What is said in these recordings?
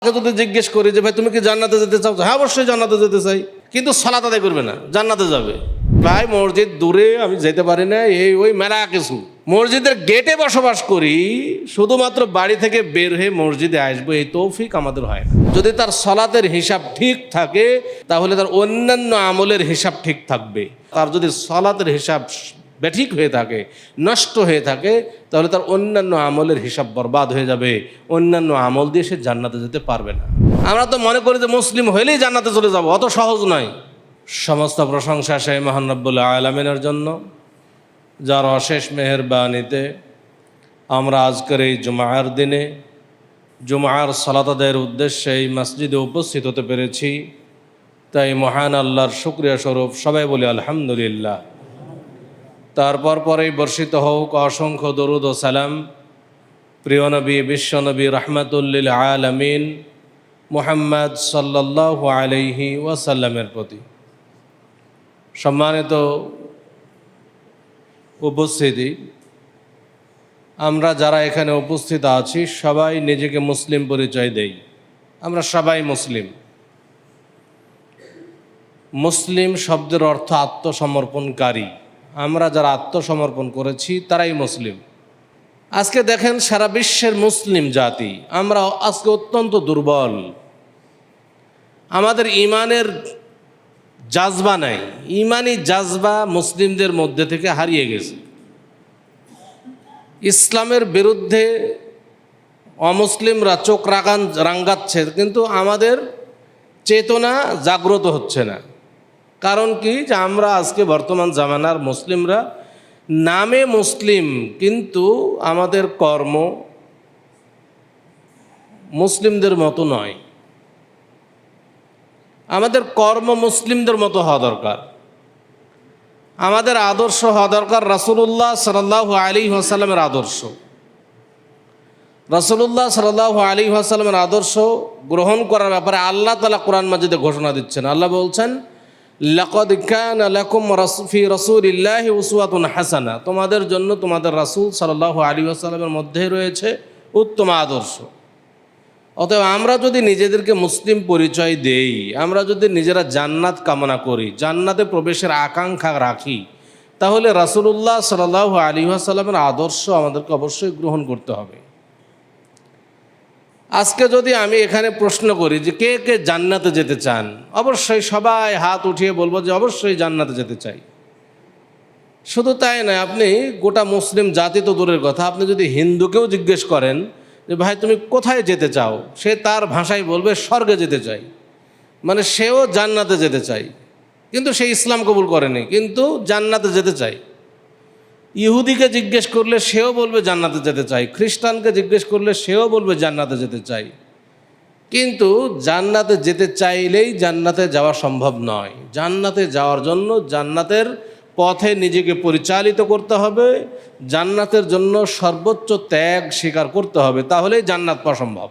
যদি জিজ্ঞেস করি যে ভাই তুমি কি জান্নাতে যেতে চাও, হ্যাঁ অবশ্যই জান্নাতে যেতে চাই, কিন্তু সালাত আদায় করবে না, জান্নাতে যাবে। ভাই মসজিদ দূরে, আমি যেতে পারি না, এই ওই মেলা কিছু। মসজিদের গেটে বসবাস করি, শুধুমাত্র বাড়ি থেকে বের হয়ে মসজিদে আসবো এই তৌফিক আমাদের হয় না। যদি তার সালাতের হিসাব ঠিক থাকে তাহলে তার অন্যান্য আমলের হিসাব ঠিক থাকবে। তার যদি সালাতের হিসাব বেঠিক হয়ে থাকে, নষ্ট হয়ে থাকে, তাহলে তার অন্যান্য আমলের হিসাব বরবাদ হয়ে যাবে, অন্যান্য আমল দিয়ে সে জান্নাতে যেতে পারবে না। আমরা তো মনে করি যে মুসলিম হইলেই জান্নাতে চলে যাব, অত সহজ নয়। সমস্ত প্রশংসা সেই মহান রব্বুল আলামিনের জন্য, যার অশেষ মেহেরবানিতে আমরা আজকের এই জুমার দিনে জুমার সালাত আদায়ের উদ্দেশ্যে এই মসজিদে উপস্থিত হতে পেরেছি। তাই মহান আল্লাহর শুকরিয়া স্বরূপ সবাই বলি আলহামদুলিল্লাহ। তারপর পরেই বর্ষিত হোক অসংখ্য দরুদ ও সালাম প্রিয় নবী, বিশ্বনবী, রহমাতুল্লিল আলামিন মুহাম্মদ সাল্লাল্লাহু আলাইহি ওয়াসাল্লামের প্রতি। সম্মানিত উপস্থিতি, আমরা যারা এখানে উপস্থিত আছি সবাই নিজেকে মুসলিম পরিচয় দেই। আমরা সবাই মুসলিম। মুসলিম শব্দের অর্থ আত্মসমর্পণকারী। আমরা যারা আত্মসমর্পণ করেছি তারাই মুসলিম। আজকে দেখেন সারা বিশ্বের মুসলিম জাতি আমরা আজকে অত্যন্ত দুর্বল। আমাদের ইমানের জাজবা নাই, ইমানি জাজবা মুসলিমদের মধ্যে থেকে হারিয়ে গেছে। ইসলামের বিরুদ্ধে অমুসলিমরা চোখ রাঙাচ্ছে, কিন্তু আমাদের চেতনা জাগ্রত হচ্ছে না। কারণ কি, যে আমরা আজকে বর্তমান জামানার মুসলিমরা নামে মুসলিম, কিন্তু আমাদের কর্ম মুসলিমদের মতো নয়। আমাদের কর্ম মুসলিমদের মতো হওয়া দরকার। আমাদের আদর্শ হওয়া দরকার রাসূলুল্লাহ সাল্লাল্লাহু আলাইহি ওয়াসাল্লামের আদর্শ। রাসূলুল্লাহ সাল্লাল্লাহু আলাইহি ওয়াসাল্লামের আদর্শ গ্রহণ করার ব্যাপারে আল্লাহ তাআলা কোরআন মাজিদে ঘোষণা দিচ্ছেন। আল্লাহ বলছেন, লাকাদ কানা লাকুম ফি রাসূলিল্লাহি উসওয়াতুন হাসানা। তোমাদের জন্য তোমাদের রাসূল সাল্লাল্লাহু আলাইহি ওয়াসাল্লামের মধ্যে রয়েছে উত্তম আদর্শ। অতএব আমরা যদি নিজেদেরকে মুসলিম পরিচয় দেই, আমরা যদি নিজেরা জান্নাত কামনা করি, জান্নাতে প্রবেশের আকাঙ্ক্ষা রাখি, তাহলে রাসূলুল্লাহ সাল্লাল্লাহু আলাইহি ওয়াসাল্লামের আদর্শ আমাদেরকে অবশ্যই গ্রহণ করতে হবে। আজকে যদি আমি এখানে প্রশ্ন করি যে কে কে জান্নাতে যেতে চান, অবশ্যই সবাই হাত উঠিয়ে বলবো যে অবশ্যই জান্নাতে যেতে চাই। শুধু তাই নয়, আপনি গোটা মুসলিম জাতি তো দূরের কথা, আপনি যদি হিন্দুকেও জিজ্ঞেস করেন যে ভাই তুমি কোথায় যেতে চাও, সে তার ভাষায় বলবে স্বর্গে যেতে চাই। মানে সেও জান্নাতে যেতে চাই, কিন্তু সে ইসলাম কবুল করেনি, কিন্তু জান্নাতে যেতে চাই। ইহুদিকে জিজ্ঞেস করলে সেও বলবে জান্নাতে যেতে চাই, খ্রিস্টানকে জিজ্ঞেস করলে সেও বলবে জান্নাতে যেতে চাই। কিন্তু জান্নাতে যেতে চাইলেই জান্নাতে যাওয়া সম্ভব নয়। জান্নাতে যাওয়ার জন্য জান্নাতের পথে নিজেকে পরিচালিত করতে হবে, জান্নাতের জন্য সর্বোচ্চ ত্যাগ স্বীকার করতে হবে, তাহলেই জান্নাত পাওয়া সম্ভব।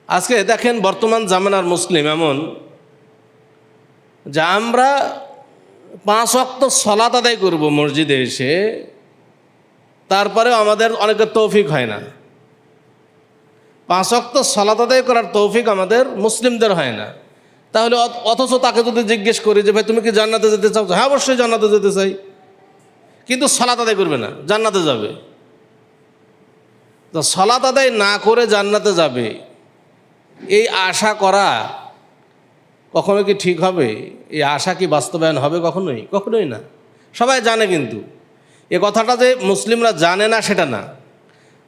আজকে দেখেন বর্তমান জামানার মুসলিম এমন যে আমরা 5 ওয়াক্ত সালাত আদায় করব মসজিদে এসে, তারপরেও আমাদের অনেকের তৌফিক হয় না। 5 ওয়াক্ত সালাত আদায় করার তৌফিক আমাদের মুসলিমদের হয় না। তাহলে অথচ তাকে যদি জিজ্ঞেস করি যে ভাই তুমি কি জান্নাতে যেতে চাও, হ্যাঁ অবশ্যই জান্নাতে যেতে চাই, কিন্তু সালাত আদায় করবে না, জান্নাতে যাবে। তো সালাত আদায় না করে জান্নাতে যাবে, এই আশা করা কখনো কি ঠিক হবে? এই আশা কি বাস্তবায়ন হবে? কখনোই না। সবাই জানে, কিন্তু এ কথাটা যে মুসলিমরা জানে না সেটা না,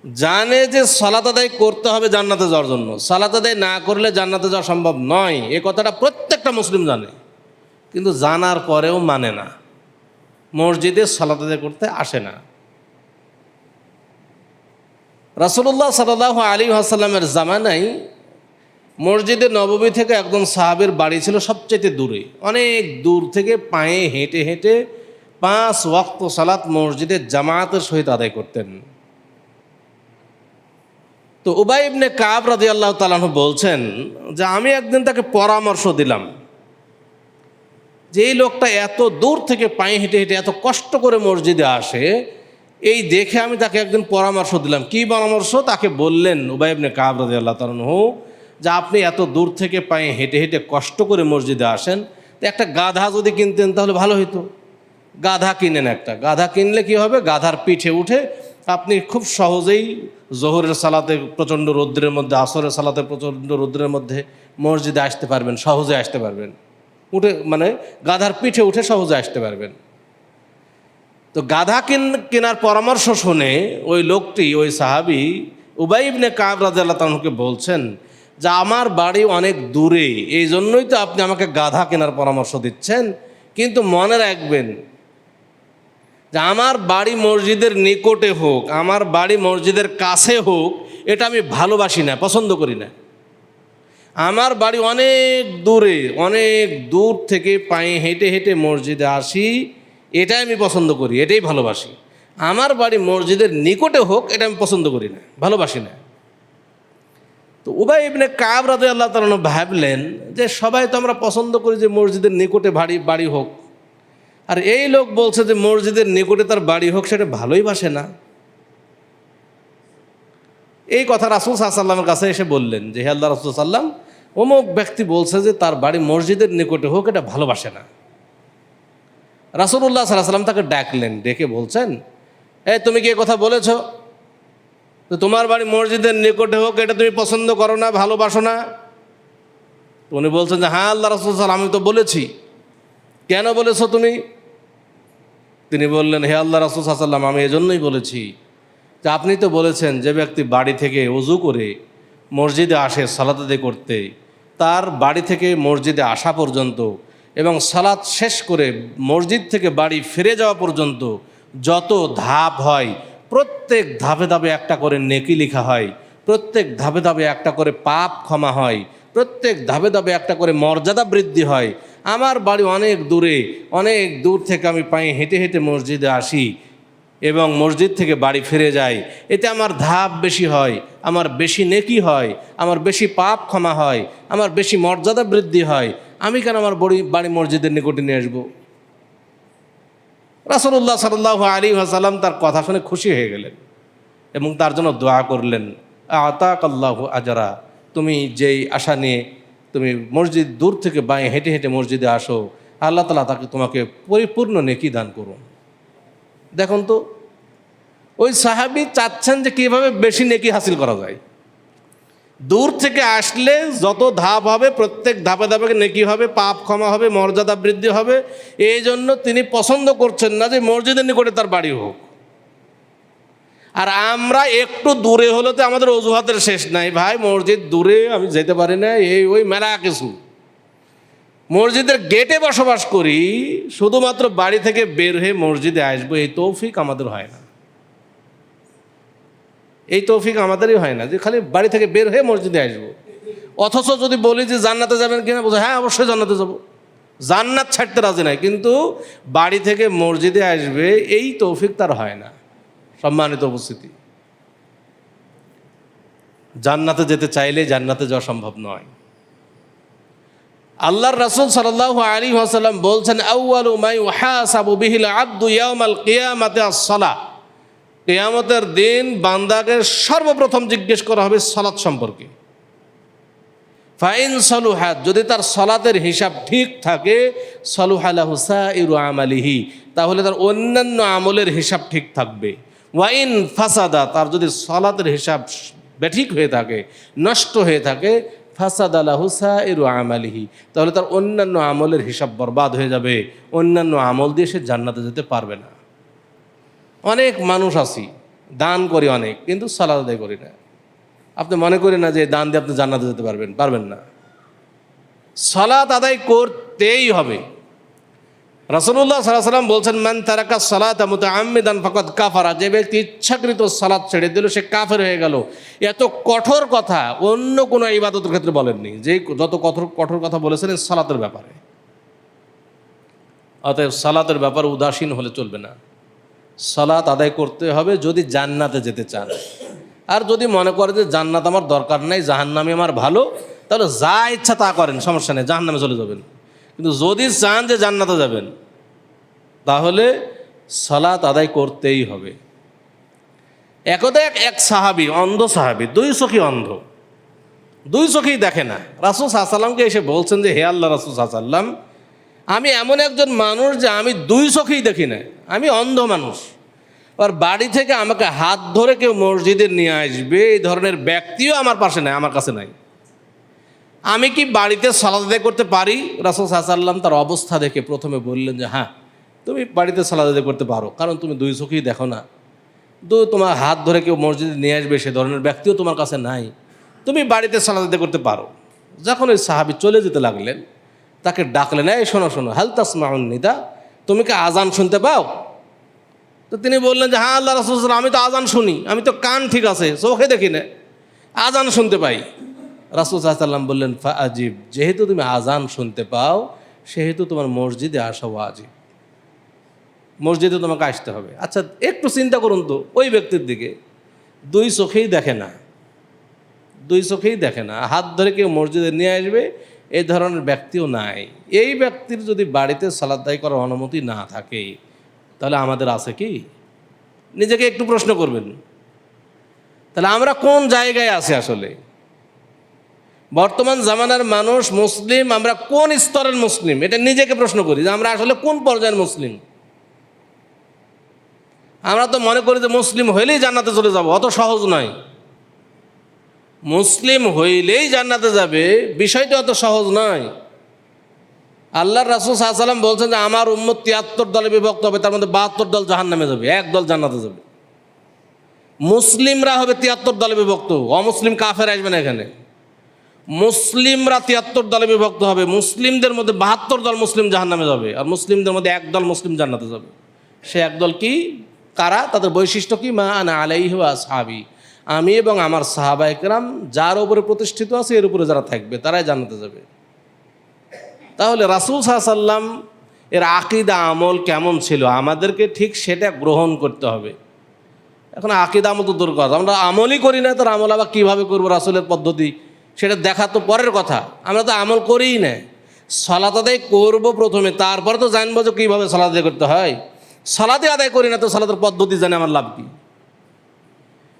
জানে যে সালাত আদায় করতে হবে জান্নাতে যাওয়ার জন্য। সালাত আদায় না করলে জান্নাতে যাওয়া সম্ভব নয়, এ কথাটা প্রত্যেকটা মুসলিম জানে, কিন্তু জানার পরেও মানে না, মসজিদে সালাত আদায় করতে আসে না। রাসূলুল্লাহ সাল্লাল্লাহু আলাইহি ওয়াসাল্লামের জামানায় মসজিদে নববী থেকে একজন সাহাবীর বাড়ি ছিল সবচেয়ে দূরে, অনেক দূর থেকে পায়ে হেঁটে হেঁটে 5 ওয়াক্ত সালাত মসজিদে জামাতের সহিত আদায় করতেন। তো উবাই ইবনে কাব রাদিয়াল্লাহু তাআলা আনহু বলছেন যে আমি একদিন তাকে পরামর্শ দিলাম যে এই লোকটা এত দূর থেকে পায়ে হেঁটে হেঁটে এত কষ্ট করে মসজিদে আসে, এই দেখে আমি তাকে একদিন পরামর্শ দিলাম। কি পরামর্শ? তাকে বললেন উবাই ইবনে কাব রাদিয়াল্লাহু তাআলা আনহু যে আপনি এত দূর থেকে পায়ে হেঁটে হেঁটে কষ্ট করে মসজিদে আসেন, তো একটা গাধা যদি কিনতেন তাহলে ভালো হতো। গাধা কিনেন একটা। গাধা কিনলে কি হবে? গাধার পিঠে উঠে আপনি খুব সহজেই জোহরের সালাতে প্রচণ্ড রৌদ্রের মধ্যে, আসরের সালাতে প্রচণ্ড রৌদ্রের মধ্যে মসজিদে আসতে পারবেন, সহজে আসতে পারবেন। উঠে মানে গাধার পিঠে উঠে সহজে আসতে পারবেন। তো গাধা কেনার পরামর্শ শুনে ওই লোকটি, ওই সাহাবী উবাই ইবনে কাব রাদিয়াল্লাহু তাআলা আনহুকে বলছেন যে আমার বাড়ি অনেক দূরে, এই জন্যই তো আপনি আমাকে গাধা কেনার পরামর্শ দিচ্ছেন, কিন্তু মনে রাখবেন যে আমার বাড়ি মসজিদের নিকটে হোক, আমার বাড়ি মসজিদের কাছে হোক, এটা আমি ভালোবাসি না, পছন্দ করি না। আমার বাড়ি অনেক দূরে, অনেক দূর থেকে পায়ে হেঁটে হেঁটে মসজিদে আসি, এটাই আমি পছন্দ করি, এটাই ভালোবাসি। আমার বাড়ি মসজিদের নিকটে হোক, এটা আমি পছন্দ করি না, ভালোবাসি না। তো উবাই ইবনে কাব রাদিয়াল্লাহু তাআলা আনহু ভাবলেন যে সবাই তো আমরা পছন্দ করি যে মসজিদের নিকটে বাড়ি হোক, আর এই লোক বলছে যে মসজিদের নিকটে তার বাড়ি হোক, সেটা ভালোই বাসে না। এই কথা রাসূল সাল্লাল্লাহু আলাইহি ওয়াসাল্লামের কাছে এসে বললেন যে হে আল্লাহর রাসূল সাল্লাম, অমুক ব্যক্তি বলছে যে তার বাড়ি মসজিদের নিকটে হোক, এটা ভালোবাসে না। রাসূলুল্লাহ সাল্লাল্লাহু আলাইহি ওয়াসাল্লাম তাকে ডাকলেন, ডেকে বলছেন, তুমি কি এই কথা বলেছ? তো তোমার বাড়ি মসজিদের নিকটে হোক, এটা তুমি পছন্দ করো না, ভালোবাসো না? উনি বলছেন যে হ্যাঁ আল্লাহ রাসূল সাল্লাল্লাহু আলাইহি ওয়াসাল্লাম, আমি তো বলেছি। কেন বলেছো তুমি? তিনি বললেন, হে আল্লাহ রাসূল সাল্লাল্লাহু আলাইহি ওয়াসাল্লাম, আমি এজন্যই বলেছি যে আপনি তো বলেছেন যে ব্যক্তি বাড়ি থেকে ওযু করে মসজিদে আসে সালাত আদায় করতে, তার বাড়ি থেকে মসজিদে আসা পর্যন্ত এবং সালাত শেষ করে মসজিদ থেকে বাড়ি ফিরে যাওয়া পর্যন্ত যত ধাপ হয়, প্রত্যেক ধাপে ধাপে একটা করে নেকি লেখা হয়, প্রত্যেক ধাপে ধাপে একটা করে পাপ ক্ষমা হয়, প্রত্যেক ধাপে ধাপে একটা করে মর্যাদা বৃদ্ধি হয়। আমার বাড়ি অনেক দূরে, অনেক দূর থেকে আমি পায়ে হেঁটে হেঁটে মসজিদে আসি এবং মসজিদ থেকে বাড়ি ফিরে যাই, এতে আমার ধাপ বেশি হয়, আমার বেশি নেকি হয়, আমার বেশি পাপ ক্ষমা হয়, আমার বেশি মর্যাদা বৃদ্ধি হয়। আমি কেন আমার বাড়ি মসজিদের নিকটে নিয়ে আসবো? রাসূলুল্লাহ সাল্লাল্লাহু আলাইহি ওয়াসাল্লাম তার কথা শুনে খুশি হয়ে গেলেন এবং তার জন্য দোয়া করলেন, আতাকাল্লাহু আজরা, তুমি যেই আশা নিয়ে তুমি মসজিদ দূর থেকে বাঁয়ে হেঁটে হেঁটে মসজিদে আসো, আল্লাহ তাআলা তোমাকে পরিপূর্ণ নেকি দান করুন। দেখুন তো, ওই সাহাবী চাচ্ছেন যে কীভাবে বেশি নেকি হাসিল করা যায়। দূর থেকে আসলে যত ধাপ হবে, প্রত্যেক ধাপে ধাপে নেকি হবে, পাপ ক্ষমা হবে, মর্যাদা বৃদ্ধি হবে। এই জন্য তিনি পছন্দ করছেন না যে মসজিদের নিকটে তার বাড়ি হোক। আর আমরা একটু দূরে হলে তো আমাদের অজুহাতের শেষ নাই, ভাই মসজিদ দূরে, আমি যেতে পারি না, ওই মেলা কিছু। মসজিদের গেটে বসবাস করি, শুধুমাত্র বাড়ি থেকে বের হয়ে মসজিদে আসবো, এই তৌফিক আমাদের হয় না। এই তৌফিক আমাদেরই হয় না যে খালি বাড়ি থেকে বের হয়ে মসজিদে আসবো। অথচ যদি বলি যে জান্নাতে যাবেন কিনা, বলছে হ্যাঁ অবশ্যই জান্নাতে যাব, জান্নাত ছাড়তে রাজি নাই, কিন্তু বাড়ি থেকে মসজিদে আসবে এই তৌফিক তার হয় না। সম্মানিত উপস্থিতি, জান্নাতে যেতে চাইলে জান্নাতে যাওয়া সম্ভব নয়। আল্লাহর রাসূল সাল্লাল্লাহু আলাইহি ওয়াসাল্লাম বলছেন, আউয়ালু মা ইউহাসাবু বিহিল আবদু ইয়াউমাল কিয়ামাতি আস-সালাহ, কিয়ামতের দিন বান্দাকে সর্বপ্রথম জিজ্ঞেস করা হবে সালাত সম্পর্কে। ফাইন সালুহাত, যদি তার সালাতের হিসাব ঠিক থাকে, সালুহা লাহু সাইরু আমালিহি, তাহলে তার অন্যান্য আমলের হিসাব ঠিক থাকবে। ওয়াইন ফাসাদা, তার যদি সালাতের হিসাব বেঠিক হয়ে থাকে, নষ্ট হয়ে থাকে, ফাসাদা লাহু সাইরু আমালিহি, তাহলে তার অন্যান্য আমলের হিসাব বরবাদ হয়ে যাবে, অন্যান্য আমল দিয়ে সে জান্নাতে যেতে পারবে না। অনেক মানুষ আছি, দান করি অনেক, কিন্তু সালাত আদায় করি না। আপনি মনে করেন না যে দান দিয়ে আপনি জান্নাতে যেতে পারবেন না। সালাত আদায় করতেই হবে। রাসূলুল্লাহ সাল্লাল্লাহু আলাইহি ওয়াসাল্লাম বলছেন, মান তারাকা সালাতা মুতাআম্মিদান ফাকাদ কাফারা, যে ব্যক্তি ইচ্ছাকৃত সালাত ছেড়ে দিল সে কাফের হয়ে গেল। এত কঠোর কথা অন্য কোনো ইবাদতের ক্ষেত্রে বলেননি, যে যত কঠোর কথা বলেছেন সালাতের ব্যাপারে। অতএব সালাতের ব্যাপারে উদাসীন হলে চলবে না। সালাত আদায় করতে হবে যদি জান্নাতে যেতে চান। আর যদি মনে করে যে জান্নাত আমার দরকার নাই, জাহান্নামে আমার ভালো, তাহলে যা ইচ্ছা তা করেন, সমস্যা নেই, জাহান্নামে চলে যাবেন। কিন্তু যদি চান যে জান্নাতে যাবেন, তাহলে সালাত আদায় করতেই হবে। একদা এক সাহাবী, অন্ধ সাহাবী, দুই চোখই অন্ধ, দুই চোখেই দেখে না। রাসূল সাল্লাল্লাহু আলাইহি ওয়াসাল্লামকে এসে বলছেন যে, হে আল্লাহ রাসূল সাল্লাল্লাহু আলাইহি ওয়াসাল্লাম, আমি এমন একজন মানুষ যে আমি দুই চোখেই দেখি না, আমি অন্ধ মানুষ। আর বাড়ি থেকে আমাকে হাত ধরে কেউ মসজিদে নিয়ে আসবে, এই ধরনের ব্যক্তিও আমার পাশে নাই, আমার কাছে নাই। আমি কি বাড়িতে সালাত আদায় করতে পারি? রাসূল সাল্লাল্লাহু আলাইহি ওয়াসাল্লাম তার অবস্থা দেখে প্রথমে বললেন যে, হ্যাঁ, তুমি বাড়িতে সালাত আদায় করতে পারো, কারণ তুমি দুই চোখেই দেখো না। তোমার হাত ধরে কেউ মসজিদে নিয়ে আসবে, সে ধরনের ব্যক্তিও তোমার কাছে নাই, তুমি বাড়িতে সালাত আদায় করতে পারো। যখন ওই সাহাবী চলে যেতে লাগলেন, তাকে ডাকলেন, এই শোনো শোনো, হাল তাসমাউন নিদা, তুমি কি আজান শুনতে পাও? তো তিনি বললেন যে, হ্যাঁ আল্লাহ রাসূল, আমি তো আজান শুনি, আমি তো কান ঠিক আছে, চোখে দেখি না, আজান শুনতে পাই। রাসূল সাল্লাল্লাহু আলাইহি ওয়াসাল্লাম বললেন, ফাআজিব, যেহেতু তুমি আজান শুনতে পাও, সেহেতু তোমার মসজিদে আসা ওয়াজিব, মসজিদে তোমাকে আসতে হবে। আচ্ছা, একটু চিন্তা করুন তো, ওই ব্যক্তির দিকে দুই চোখেই দেখে না, দুই চোখেই দেখে না, হাত ধরে কেউ মসজিদে নিয়ে আসবে, এই ধরনের ব্যক্তিও নাই। এই ব্যক্তির যদি বাড়িতে সালাত আদায় করার অনুমতি না থাকে, তাহলে আমাদের আছে কি? নিজেকে একটু প্রশ্ন করবেন, তাহলে আমরা কোন জায়গায় আছি আসলে? বর্তমান জামানার মানুষ মুসলিম, আমরা কোন স্তরের মুসলিম? এটা নিজেকে প্রশ্ন করি যে আমরা আসলে কোন পর্যায়ের মুসলিম। আমরা তো মনে করি যে মুসলিম হইলেই জান্নাতে চলে যাব, অত সহজ নয়। মুসলিম হইলেই জান্নাতে যাবে, বিষয়টা অত সহজ নয়। আল্লাহর রাসূল সাল্লাল্লাহু আলাইহি ওয়াসাল্লাম বলছেন যে আমার উম্মত ৭৩ দলে বিভক্ত হবে, তার মধ্যে ৭২ দল জাহান্নামে যাবে, এক দল জান্নাতে যাবে। মুসলিমরা হবে ৭৩ দলে বিভক্ত, অমুসলিম কাফের আসবে না এখানে। মুসলিমরা ৭৩ দলে বিভক্ত হবে, মুসলিমদের মধ্যে ৭২ দল মুসলিম জাহান্নামে যাবে, আর মুসলিমদের মধ্যে এক দল মুসলিম জান্নাতে যাবে। সে একদল কি? কারা? তাদের বৈশিষ্ট্য কি? মা আনা আলাইহি ওয়া আসহাবি, আমি এবং আমার সাহাবায়ে কেরাম যার উপরে প্রতিষ্ঠিত আছে, এর উপরে যারা থাকবে, তারাই জান্নাতে যাবে। তাহলে রাসূল সাল্লাল্লাহু আলাইহি ওয়াসাল্লাম এর আকীদা আমল কেমন ছিল, আমাদেরকে ঠিক সেটা গ্রহণ করতে হবে। এখন আকীদা আমল তো দূর কথা, আমরা আমলই করি না, তার আমল আবার কীভাবে করবো? রাসূলের পদ্ধতি সেটা দেখা তো পরের কথা, আমরা তো আমল করিই না। সালাত আদায় করবো প্রথমে, তারপরে তো জানবো যে কীভাবে সালাত আদায় করতে হয়। সালাতই আদায় করি না, তো সালাতের পদ্ধতি জানে আমার লাভ কী?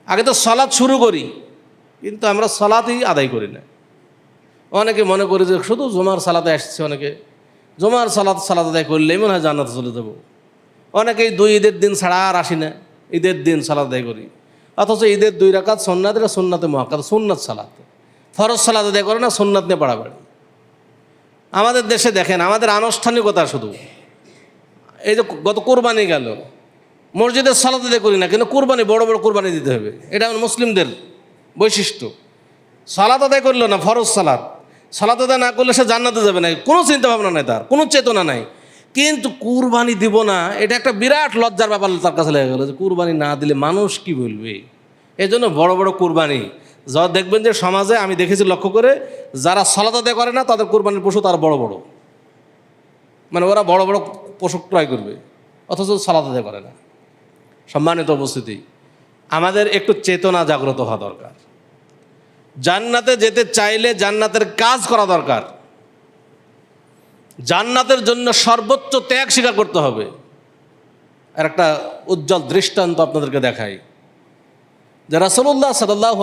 আগে তো সালাত শুরু করি, কিন্তু আমরা সালাতই আদায় করি না। অনেকে মনে করি যে শুধু জুমার সালাতে আসছে, অনেকে জুমার সালাত আদায় করলেই মনে হয় জান্নাতে চলে যাবো। অনেকেই দুই ঈদের দিন ছাড়া আর আসি না, ঈদের দিন সালাত আদায় করি, অথচ ঈদের 2 রাকাত সুন্নাত, এটা সুন্নাতে মুআক্কাদ, সুন্নাত সালাত। ফরজ সালাত আদায় করে না, সুন্নাত নিয়ে বাড়াবাড়ি। আমাদের দেশে দেখেন, আমাদের আনুষ্ঠানিকতা শুধু এই যে গত কোরবানি গেল, মসজিদের সালাত আদায় করি না, কিন্তু কোরবানি, বড় বড় কোরবানি দিতে হবে, এটা মুসলিমদের বৈশিষ্ট্য। সালাত আদায় করলো না, ফরজ সালাত আদায় না করলে সে জান্নাতে যাবে না, কোনো চিন্তা ভাবনা নাই, তার কোনো চেতনা নাই। কিন্তু কুরবানি দিব না, এটা একটা বিরাট লজ্জার ব্যাপার তার কাছে লেগে গেল যে কুরবানি না দিলে মানুষ কি বলবে। এই জন্য বড় বড় কুরবানি, যা দেখবেন যে সমাজে আমি দেখেছি লক্ষ্য করে, যারা সালাত আদায় করে না তাদের কুরবানির পশু তার বড় বড়, মানে ওরা বড় বড় পশু ক্রয় করবে, অথচ সালাত আদায় করে না। সম্মানিত উপস্থিতি, আমাদের একটু চেতনা জাগ্রত হওয়া দরকার। জান্নাতে যেতে চাইলে জান্নাতের কাজ করা দরকার, জান্নাতের জন্য সর্বোচ্চ ত্যাগ স্বীকার করতে হবে। আর একটা উজ্জ্বল দৃষ্টান্ত আপনাদেরকে দেখাই, যে রাসূলুল্লাহ সাল্লাল্লাহু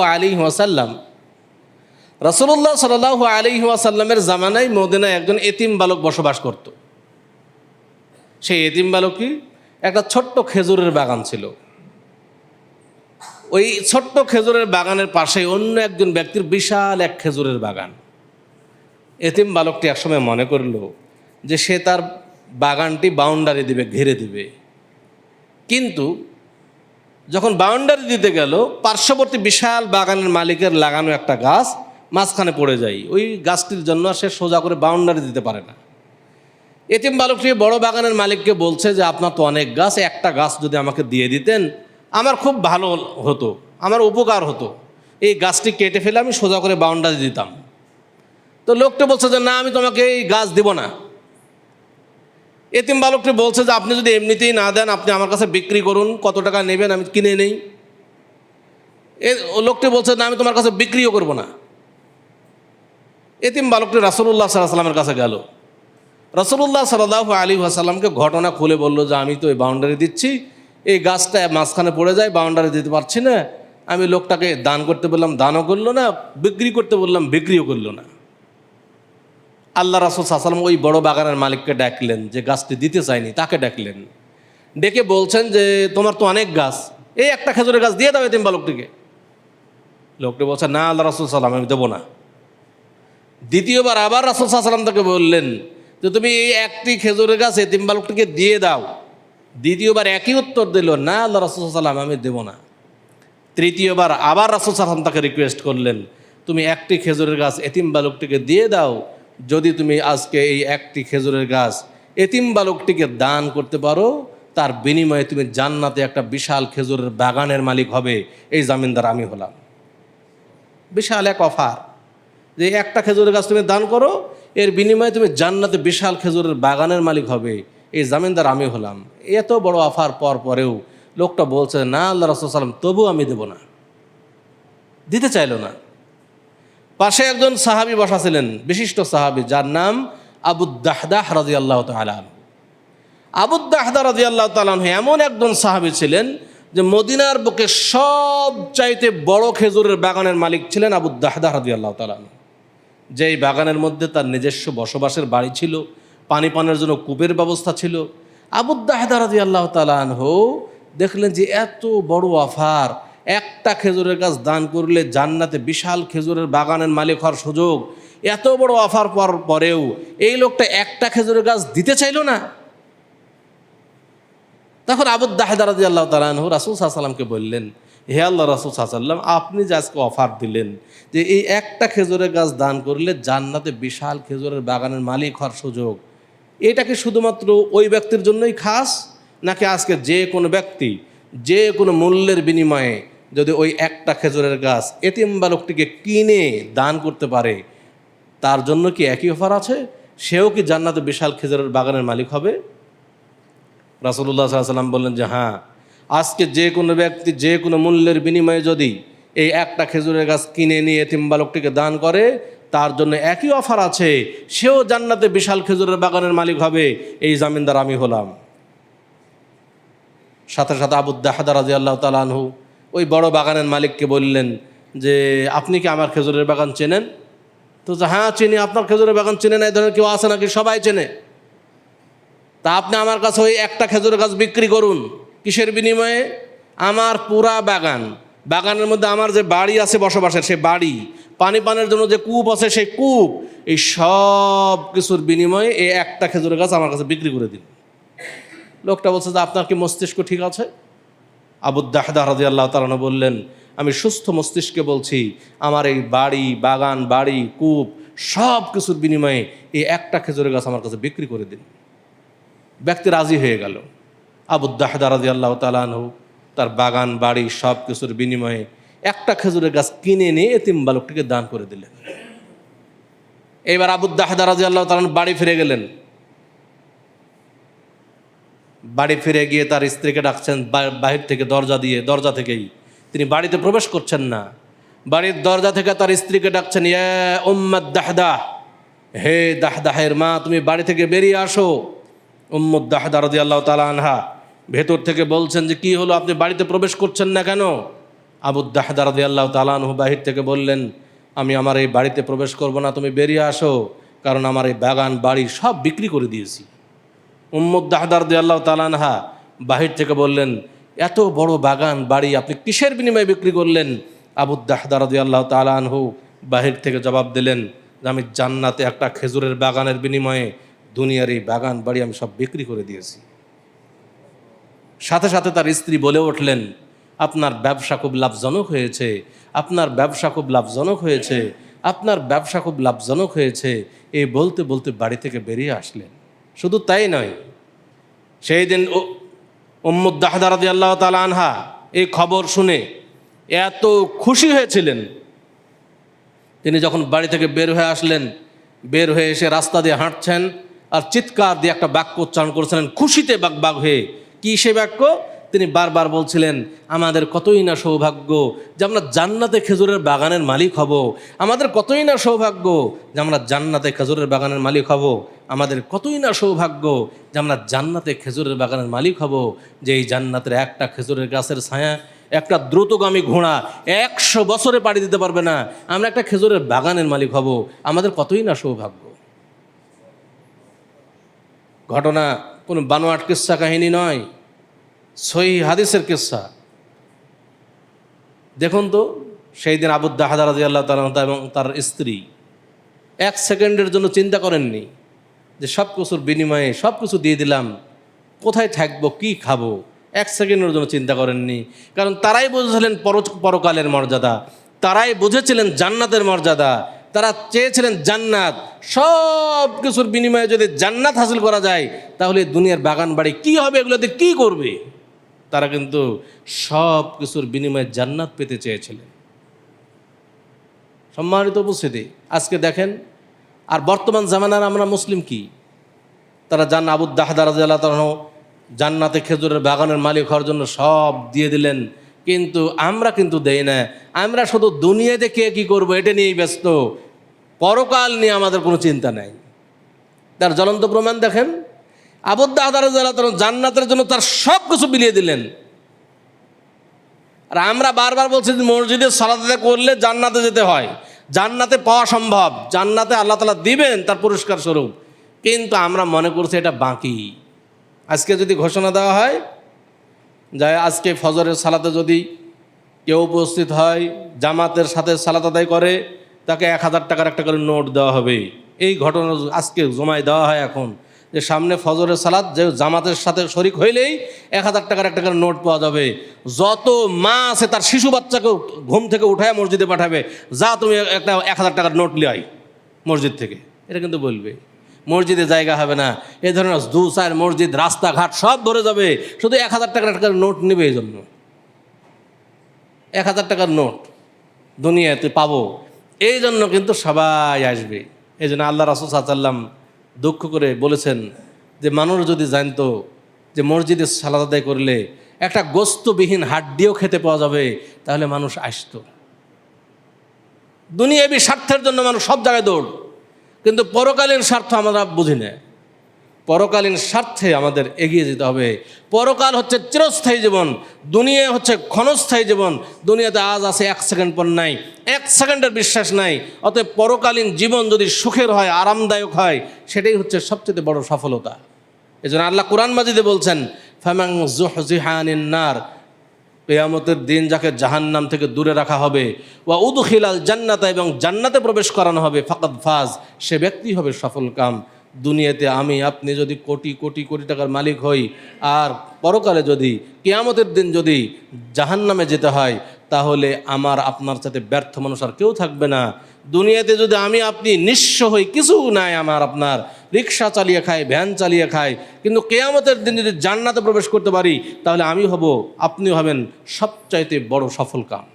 আলাইহি ওয়াসাল্লামের জামানায় মদিনায় একজন এতিম বালক বসবাস করত। সেই এতিম বালকই একটা ছোট্ট খেজুরের বাগান ছিল। ওই ছোট্ট খেজুরের বাগানের পাশে অন্য একজন ব্যক্তির বিশাল এক খেজুরের বাগান। এতিম বালকটি একসময় মনে করল যে সে তার বাগানটি বাউন্ডারি দিবে, ঘিরে দিবে। কিন্তু যখন বাউন্ডারি দিতে গেল, পার্শ্ববর্তী বিশাল বাগানের মালিকের লাগানো একটা গাছ মাঝখানে পড়ে যায়। ওই গাছটির জন্য সে সোজা করে বাউন্ডারি দিতে পারে না। এতিম বালকটি বড় বাগানের মালিককে বলছে যে আপনার তো অনেক গাছ, একটা গাছ যদি আমাকে দিয়ে দিতেন আমার খুব ভালো হতো, আমার উপকার হতো, এই গাছটি কেটে ফেলে আমি সোজা করে বাউন্ডারি দিতাম। তো লোকটা বলছে যে না, আমি তোমাকে এই গাছ দিব না। এতিম বালকটি বলছে যে আপনি যদি এমনিতেই না দেন, আপনি আমার কাছে বিক্রি করুন, কত টাকা নেবেন আমি কিনে নেই। লোকটি বলছে না, আমি তোমার কাছে বিক্রিও করব না। এতিম বালকটি রাসূলুল্লাহ সাল্লাল্লাহু আলাইহি ওয়াসাল্লামের কাছে গেল। রাসূলুল্লাহ সাল্লাল্লাহু আলাইহি ওয়াসাল্লামকে ঘটনা খুলে বলল যে আমি তো এই বাউন্ডারি দিচ্ছি, এই গাছটা মাঝখানে পড়ে যায়, বাউন্ডারি দিতে পারছি না, আমি লোকটাকে দান করতে বললাম, দানও করলো না, বিক্রি করতে বললাম, বিক্রিও করলো না। আল্লাহ রাসূল সাল্লাল্লাহু আলাইহি ওয়াসাল্লাম ওই বড় বাগানের মালিককে ডাকলেন, যে গাছটি দিতে চায়নি তাকে ডাকলেন, ডেকে বলছেন যে তোমার তো অনেক গাছ, এই একটা খেজুরের গাছ দিয়ে দাও এতিম বালকটিকে। লোকটি বলছে, না আল্লাহ রাসূল সাল্লাল্লাহু আলাইহি ওয়াসাল্লাম, আমি দেবো না। দ্বিতীয়বার আবার রাসূল সাল্লাল্লাহু আলাইহি ওয়াসাল্লাম তাকে বললেন যে তুমি এই একটি খেজুরের গাছ এতিম বালকটিকে দিয়ে দাও। দ্বিতীয়বার একই উত্তর দিল, না আল্লাহ রাসূল সাল্লাল্লাহু আলাইহি ওয়াসাল্লাম, আমি দেবো না। তৃতীয়বার আবার রাসূল সাল্লাল্লাহু আলাইহি ওয়াসাল্লাম তাকে রিকোয়েস্ট করলেন, তুমি একটি খেজুরের গাছ এতিম বালকটিকে দিয়ে দাও, যদি তুমি আজকে এই একটি খেজুরের গাছ এতিম বালকটিকে দান করতে পারো, তার বিনিময়ে তুমি জান্নাতে একটা বিশাল খেজুরের বাগানের মালিক হবে, এই জামিনদার আমি হলাম। বিশাল এক অফার, যে একটা খেজুরের গাছ তুমি দান করো, এর বিনিময়ে তুমি জান্নাতে বিশাল খেজুরের বাগানের মালিক হবে, এই জামিনদার আমি হলাম। এত বড় অফার পরেও লোকটা বলছে, না আল্লাহ রাসূল সাল্লাল্লাহু আলাইহি ওয়াসাল্লাম, তবু আমি দেব না, দিতে চাইল না। পাশে একজন সাহাবী বসা ছিলেন, বিশিষ্ট সাহাবী, যার নাম আবু দাহদাহ রাদিয়াল্লাহু তাআলা আনহু। আবু দাহদাহ রাদিয়াল্লাহু তাআলা আনহু এমন একজন সাহাবী ছিলেন যে মদিনার বুকে সবচাইতে বড় খেজুরের বাগানের মালিক ছিলেন আবু দাহদাহ রাদিয়াল্লাহু তাআলা আনহু। যেই বাগানের মধ্যে তার নিজস্ব বসবাসের বাড়ি ছিল, পানি পানের জন্য কূপের ব্যবস্থা ছিল। আবু দাহদাহ রাদিয়াল্লাহু তাআলা আনহু দেখলেন যে এত বড় অফার, একটা খেজুরের গাছ দান করলে জান্নাতে বিশাল খেজুরের বাগানের মালিক হওয়ার সুযোগ, এত বড় অফার পরেও এই লোকটা একটা খেজুরের গাছ দিতে চাইল না। তখন আবু দাহদাহ রাদিয়াল্লাহু তাআলা আনহু রাসূল সাল্লাল্লাহু আলাইহি ওয়াসাল্লামকে বললেন, হে আল্লাহ রাসূল সাল্লাল্লাহু আলাইহি ওয়াসাল্লাম, আপনি যে আজকে অফার দিলেন যে এই একটা খেজুরের গাছ দান করলে জান্নাতে বিশাল খেজুরের বাগানের মালিক হওয়ার সুযোগ, এটা কি শুধুমাত্র ওই ব্যক্তির জন্যই খাস, নাকি আজকে যে কোনো ব্যক্তি যে কোনো মূল্যের বিনিময়ে যদি ওই একটা খেজুরের গাছ এতিম বালকটিকে কিনে দান করতে পারে, তার জন্য কি একই অফার আছে? সেও কি জান্নাতে বিশাল খেজুরের বাগানের মালিক হবে? রাসূলুল্লাহ সাল্লাল্লাহু আলাইহি ওয়াসাল্লাম বললেন যে হ্যাঁ, আজকে যে কোনো ব্যক্তি যে কোনো মূল্যের বিনিময়ে যদি এই একটা খেজুরের গাছ কিনে নিয়ে এতিম বালকটিকে দান করে, তার জন্য একই অফার আছে, সেও জান্নাতে বিশাল খেজুরের বাগানের মালিক হবে, এই জামিনদার আমি হলাম। সাথে সাথে আবু দাহদাহ রাদিয়াল্লাহু তাআলা আনহু ওই বড় বাগানের মালিককে বললেন যে আপনি কি আমার খেজুরের বাগান চেনেন? তো হ্যাঁ চিনি। আপনার খেজুরের বাগান চেনে না এই ধরনের কেউ আছে নাকি? সবাই চেনে। তা আপনি আমার কাছে ওই একটা খেজুরের গাছ বিক্রি করুন। কিসের বিনিময়ে? আমার পুরা বাগানের মধ্যে আমার যে বাড়ি আছে বসবাসের, সে বাড়ি, পানি পানের জন্য যে কূপ আছে সেই কূপ, এই সব কিছুর বিনিময়ে এই একটা খেজুরের গাছ আমার কাছে বিক্রি করে দিন। লোকটা বলছে যে আপনার কি মস্তিষ্ক ঠিক আছে? আবু দাহদাহ রাদিয়াল্লাহু তাআলা আনহু বললেন, আমি সুস্থ মস্তিষ্কে বলছি, আমার এই বাড়ি, কূপ সব কিছুর বিনিময়ে এই একটা খেজুরের গাছ আমার কাছে বিক্রি করে দিন। ব্যক্তি রাজি হয়ে গেল। আবু দাহদাহ রাদিয়াল্লাহু তাআলা আনহু তার বাড়ি সব কিছুর বিনিময়ে একটা খেজুরের গাছ কিনে নিয়ে এতিম বালকটিকে দান করে দিলেন। এবার আবু দাহদাহ রাদিয়াল্লাহু তাআলা আনহু বাড়ি ফিরে গেলেন। বাড়ি ফিরে গিয়ে তার স্ত্রীকে ডাকছেন বাহির থেকে, দরজা থেকেই তিনি বাড়িতে প্রবেশ করছেন না। বাড়ির দরজা থেকে তার স্ত্রীকে ডাকছেন, ইয়া উম্মাদ দাহদাহ, হে দাহদাহের মা, তুমি বাড়ি থেকে বেরিয়ে আসো। উম্মু দাহদাহ রাদিয়াল্লাহু তাআলা আনহা ভেতর থেকে বলছেন যে কি হলো, আপনি বাড়িতে প্রবেশ করছেন না কেন? আবু দাহদাহ রাদিয়াল্লাহু তাআলা আনহু বাহির থেকে বললেন, আমি আমার এই বাড়িতে প্রবেশ করব না, তুমি বেরিয়ে আসো, কারণ আমার এই বাড়ি সব বিক্রি করে দিয়েছি। উম্মু দাহদাহ রাদিয়াল্লাহু তাআলা আনহা বাহির থেকে বললেন, এত বড় বাড়ি আপনি কিসের বিনিময়ে বিক্রি করলেন? আবু দাহদাহ রাদিয়াল্লাহু তাআলা আনহু বাহির থেকে জবাব দিলেন যে আমি জান্নাতে একটা খেজুরের বাগানের বিনিময়ে দুনিয়ার এই বাড়ি আমি সব বিক্রি করে দিয়েছি। সাথে সাথে তার স্ত্রী বলে উঠলেন, আপনার ব্যবসা খুব লাভজনক হয়েছে, আপনার ব্যবসা খুব লাভজনক হয়েছে, আপনার ব্যবসা খুব লাভজনক হয়েছে, এই বলতে বলতে বাড়ি থেকে বেরিয়ে আসলেন। শুধু তাই নয়, সেই দিন উম্মু দাহদাহ রাদিয়াল্লাহু তাআলা আনহা এই খবর শুনে এত খুশি হয়েছিলেন, তিনি যখন বাড়ি থেকে বের হয়ে আসলেন, বের হয়ে এসে রাস্তা দিয়ে হাঁটছেন আর চিৎকার দিয়ে একটা বাক্য উচ্চারণ করেছিলেন খুশিতে বাগ হয়ে। কি সে বাক্য? তিনি বারবার বলছিলেন আমাদের কতই না সৌভাগ্য যে আমরা জান্নাতে খেজুরের বাগানের মালিক হব, আমাদের কতই না সৌভাগ্য যে আমরা জান্নাতে খেজুরের বাগানের মালিক হব, আমাদের কতই না সৌভাগ্য যে আমরা জান্নাতে খেজুরের বাগানের মালিক হব, যে এই জান্নাতের একটা খেজুরের গাছের ছায়া একটা দ্রুতগামী ঘোড়া 100 বছরে পাড়ি দিতে পারবে না, আমরা একটা খেজুরের বাগানের মালিক হব, আমাদের কতই না সৌভাগ্য। ঘটনা কোনো বানোয়াট কিস্সা কাহিনী নয়, সহিহ হাদিসের কিস্সা। দেখুন তো সেই দিন আবু দাহদা রাদিয়াল্লাহু তাআলা এবং তার স্ত্রী 1 সেকেন্ডের জন্য চিন্তা করেননি যে সব কিছুর বিনিময়ে সব কিছু দিয়ে দিলাম, কোথায় থাকবো, কি খাবো, 1 সেকেন্ডের জন্য চিন্তা করেননি। কারণ তারাই বুঝেছিলেন পরকালের মর্যাদা, তারাই বুঝেছিলেন জান্নাতের মর্যাদা, তারা চেয়েছিলেন জান্নাত। সব কিছুর বিনিময়ে যদি জান্নাত হাসিল করা যায় তাহলে দুনিয়ার বাগান বাড়ি কী হবে, এগুলোতে কী করবে। তারা কিন্তু সব কিছুর বিনিময়ে জান্নাত পেতে চেয়েছিলেন। সম্মানিত উপস্থিতি, আজকে দেখেন আর বর্তমান জামানার আমরা মুসলিম কি, তারা আবু দাহদা রাদিয়াল্লাহু তাআলা জান্নাতে খেজুরের বাগানের মালিক হওয়ার জন্য সব দিয়ে দিলেন, কিন্তু আমরা কিন্তু দেই না। আমরা শুধু দুনিয়াতে কে কী করবো এটা নিয়েই ব্যস্ত, পরকাল নিয়ে আমাদের কোনো চিন্তা নেই। তার জ্বলন্ত প্রমাণ দেখেন, আবু দাহদা রাদিয়াল্লাহু তাআলা জান্নাতের জন্য তার সব কিছু বিলিয়ে দিলেন। আর আমরা বারবার বলছি যে মসজিদে সালাত আদায় করলে জান্নাতে যেতে হয়, জান্নাতে পাওয়া সম্ভব, জান্নাতে আল্লাহ তাআলা দিবেন তার পুরস্কার স্বরূপ, কিন্তু আমরা মনে করছি এটা বাকি। আজকে যদি ঘোষণা দেওয়া হয় যে আজকে ফজরের সালাতে যদি কেউ উপস্থিত হয়, জামাতের সাথে সালাত আদায় করে, তাকে 1000 টাকার একটা করে নোট দেওয়া হবে। এই ঘটনা আজকে জমায় দেওয়া হয় এখন, যে সামনে ফজরের সালাত যে জামাতের সাথে শরিক হইলেই 1000 টাকার একটা করে নোট পাওয়া যাবে। যত মা আছে তার শিশু বাচ্চাকে ঘুম থেকে উঠায় মসজিদে পাঠাবে, যা তুমি একটা 1000 টাকার নোট লিয়ে আই মসজিদ থেকে, এটা কিন্তু বলবে। মসজিদে জায়গা হবে না, এই ধরনের 2-4 মসজিদ রাস্তাঘাট সব ভরে যাবে, শুধু 1000 টাকার একটা নোট নেবে। এই জন্য 1000 টাকার নোট দুনিয়াতে পাবো, এই জন্য কিন্তু সবাই আসবে। এই জন্য আল্লাহ রাসূল সাল্লাল্লাহু আলাইহি ওয়াসাল্লাম দুঃখ করে বলেছেন যে মানুষ যদি জানতো যে মসজিদে সালাত আদায় করলে একটা গোস্তবিহীন হাড্ডিও খেতে পাওয়া যাবে, তাহলে মানুষ আসতো। দুনিয়াবী স্বার্থের জন্য মানুষ সব জায়গায় দৌড়, কিন্তু পরকালীন স্বার্থ আমরা বুঝি না। পরকালীন স্বার্থে আমাদের এগিয়ে যেতে হবে। পরকাল হচ্ছে চিরস্থায়ী জীবন, দুনিয়া হচ্ছে ক্ষণস্থায়ী জীবন। দুনিয়াতে আজ আছে, 1 সেকেন্ড পর নাই, 1 সেকেন্ডের বিশ্বাস নাই। অতএব পরকালীন জীবন যদি সুখের হয়, আরামদায়ক হয়, সেটাই হচ্ছে সবচেয়ে বড় সফলতা। এই জন্য আল্লাহ কুরআন মাজিদে বলছেন, ফামান যুহযিহা আনিন নার, কিয়ামতের দিন যাকে জাহান্নাম থেকে দূরে রাখা হবে, ওয়া উদখিলাল জান্নাতা, এবং জান্নাতে প্রবেশ করানো হবে, ফাকাদ ফাজ, সে ব্যক্তি হবে সফল কাম। দুনিয়াতে আমি আপনি যদি কোটি কোটি কোটি টাকার মালিক হই, আর পরকালে যদি কিয়ামতের দিন যদি জাহান্নামে যেতে হয়, তাহলে আমার আপনার সাথে ব্যর্থ মানুষ আর কেউ থাকবে না। দুনিয়াতে যদি আমি আপনি নিঃস্ব হই, কিছু নাই আমার আপনার, রিক্সা চালিয়ে খাই, ভ্যান চালিয়ে খাই, কিন্তু কিয়ামতের দিন যদি জান্নাতে প্রবেশ করতে পারি, তাহলে আমি হব, আপনিও হবেন সবচাইতে বড় সফল কাম।